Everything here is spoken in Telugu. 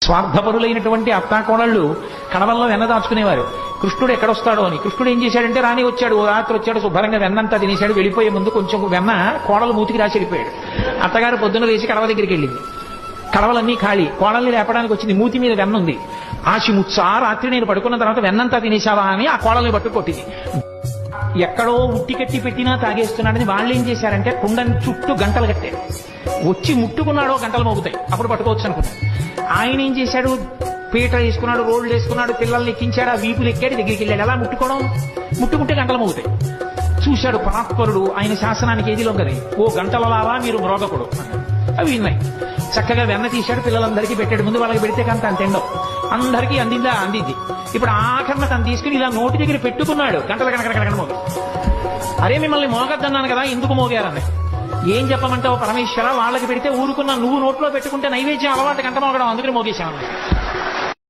స్వార్థపరులైనటువంటి అత్తాకోడళ్ళు కడవల్లో వెన్న దాచుకునేవారు. కృష్ణుడు ఎక్కడొస్తాడో అని. కృష్ణుడు ఏం చేశాడంటే రాని వచ్చాడు, ఓ రాత్రి వచ్చాడు, శుభ్రంగా వెన్నంతా తినేశాడు. వెళ్ళిపోయే ముందు కొంచెం వెన్న కోడలు మూతికి రాసి వెళ్ళిపోయాడు. అత్తగారు పొద్దున్న లేచి కడవ దగ్గరికి వెళ్ళింది. కడవలన్నీ ఖాళీ. కోడల్ని లేపడానికి వచ్చింది. మూతి మీద వెన్న ఉంది. ఆశిముచ్చా రాత్రి నేను పడుకున్న తర్వాత వెన్నంతా తినేశావా అని ఆ కోడల్ని పట్టు కొట్టింది. ఎక్కడో ఉట్టి కట్టి పెట్టినా తాగేస్తున్నాడని వాళ్ళు ఏం చేశారంటే కుండని చుట్టూ గంటలు కట్టారు. వచ్చి ముట్టుకున్నాడో గంటలు మోగుతాయి, అప్పుడు పట్టుకోవచ్చు అనుకున్నాడు. ఆయన ఏం చేశాడు, పీట వేసుకున్నాడు, రోడ్లు వేసుకున్నాడు, పిల్లల్ని ఎక్కించాడు, ఆ వీపులు ఎక్కాడు, దగ్గరికి వెళ్ళాడు. ఎలా ముట్టుకోవడం, ముట్టుకుంటే గంటలు మోగుతాయి. చూశాడు పరాత్పరుడు, ఆయన శాసనానికి ఏది లొంగది. ఓ గంటలలావా మీరు మ్రోగకుడు అన్నాడు. అవి విన్నాయి. చక్కగా వెన్న తీశాడు, పిల్లలందరికీ పెట్టాడు. ముందు వాళ్ళకి పెడితే కంత అంత ఎండవు, అందరికీ అందింది. ఇప్పుడు ఆఖరణ తను తీసుకుని ఇలా నోటి దగ్గర పెట్టుకున్నాడు. గంటల కనకన మోగ. అరే మిమ్మల్ని మోగద్దన్నాను కదా, ఎందుకు మోగారని. ఏం చెప్పమంటావు పరమేశ్వర, వాళ్ళకి పెడితే ఊరుకున్నా, నువ్వు నోట్లో పెట్టుకుంటే నైవేద్యం అలవాటు గంట మోగడం, అందుకని మోగేశాను.